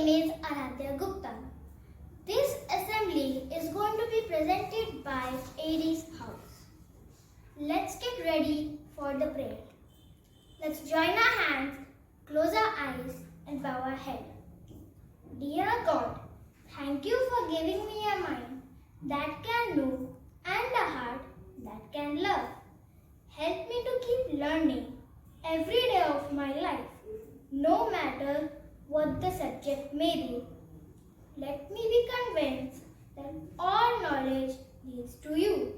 name is Aradhya Gupta. This assembly is going to be presented by Aries House. Let's get ready for the prayer. Let's join our hands, close our eyes and bow our head. Dear God, thank you for giving me a mind that can know and a heart that can love. Help me to keep learning every day of my life, no matter what the subject may be. Let me be convinced that all knowledge leads to you,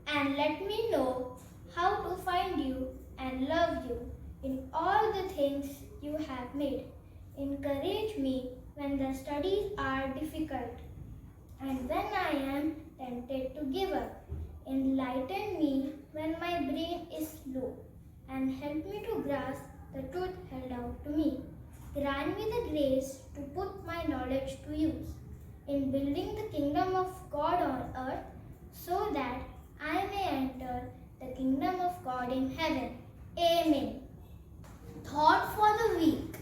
and let me know how to find you and love you in all the things you have made. Encourage me when the studies are difficult and when I am tempted to give up. Enlighten me when my brain is low and help me to grasp the truth held out to me. Grant me the grace to put my knowledge to use in building the kingdom of God on earth so that I may enter the kingdom of God in heaven. Amen. Thought for the week.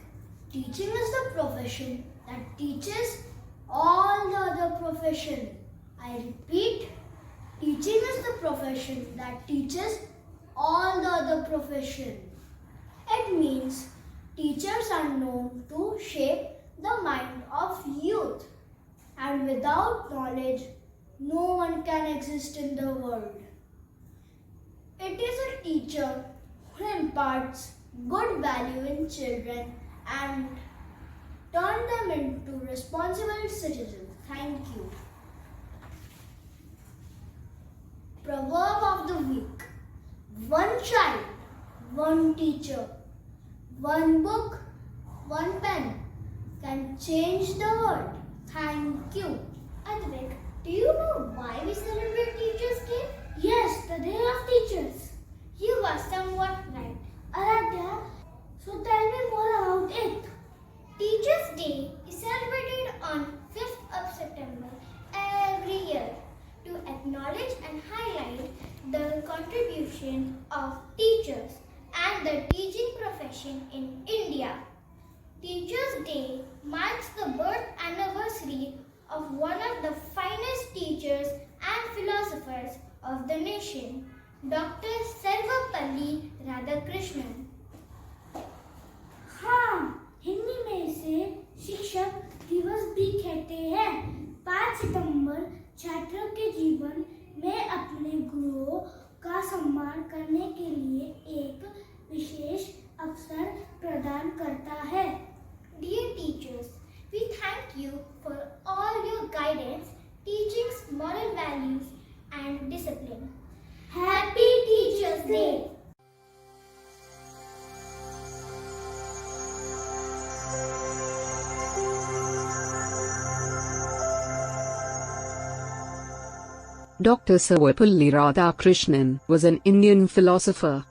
Teaching is the profession that teaches all the other professions. I repeat, teaching is the profession that teaches all the other professions. It means teachers are known to shape the mind of youth, and without knowledge, no one can exist in the world. It is a teacher who imparts good value in children and turn them into responsible citizens. Thank you. Proverb of the week. One child, one teacher, one book, one pen can change the world. Thank you. Advik, do you know why we celebrate Teachers' Day? Yes, the day of teachers. You are somewhat right. Aradhya, so tell me more about it. Teachers' Day is celebrated on 5th of September every year to acknowledge and highlight the contribution of teachers and the teaching profession in India. Teachers' Day marks the birth anniversary of one of the finest teachers and philosophers of the nation, Dr. Sarvapalli Radhakrishnan. हाँ, हिंदी में इसे शिक्षक दिवस भी कहते हैं। 5 सितंबर छात्रों के जीवन में अपने गुरुओं का सम्मान करने के लिए एक विशेष अवसर प्रदान करता है। Dear teachers, we thank you for all your guidance, teachings, moral values and discipline. Happy Teachers' Day! Dr. Sarvapalli Radhakrishnan was an Indian philosopher.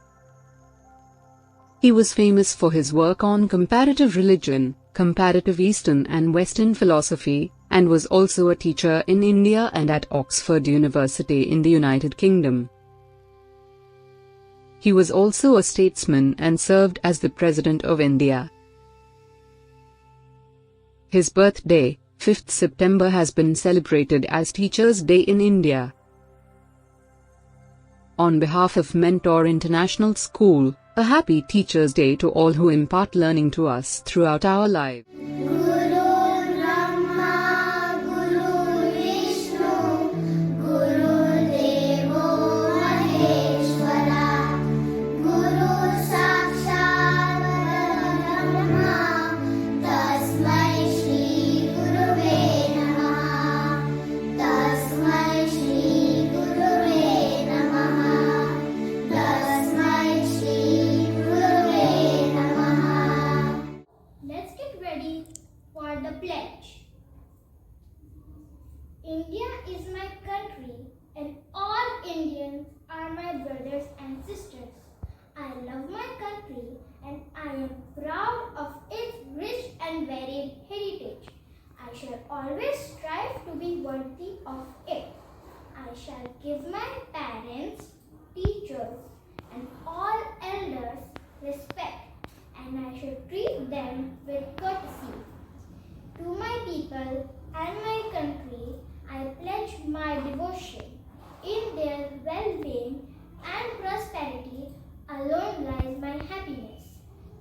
He was famous for his work on comparative religion, comparative Eastern and Western philosophy, and was also a teacher in India and at Oxford University in the United Kingdom. He was also a statesman and served as the President of India. His birthday, 5th September, has been celebrated as Teachers' Day in India. On behalf of Mentor International School, a happy Teachers' Day to all who impart learning to us throughout our lives. India is my country and all Indians are my brothers and sisters. I love my country and I am proud of its rich and varied heritage. I shall always strive to be worthy of it. I shall give my parents, teachers and all elders respect and I shall treat them with courtesy. To my people and my country, I pledge my devotion. In their well-being and prosperity alone lies my happiness.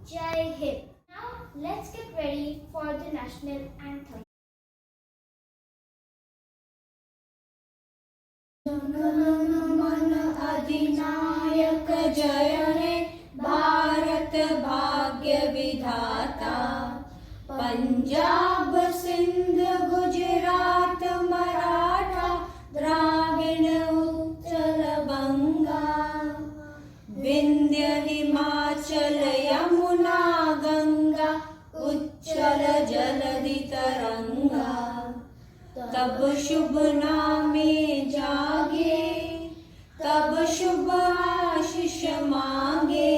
Jai Hind. Now let's get ready for the national anthem. मन अधिनायक जय हे भारत भाग्य विधाता पंजाब सिंध गुजरात मराठा द्राविण उत्कल बंगा विंध्य हिमाचल यमुना गंगा उच्चल जलधि तरंगा तब शुभ नामे जागे तब शुभ आशीष मांगे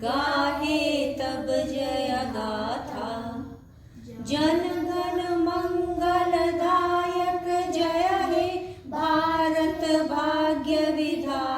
गाहे तब जय गाथा जन गण मंगलदायक जय हे भारत भाग्य विधाता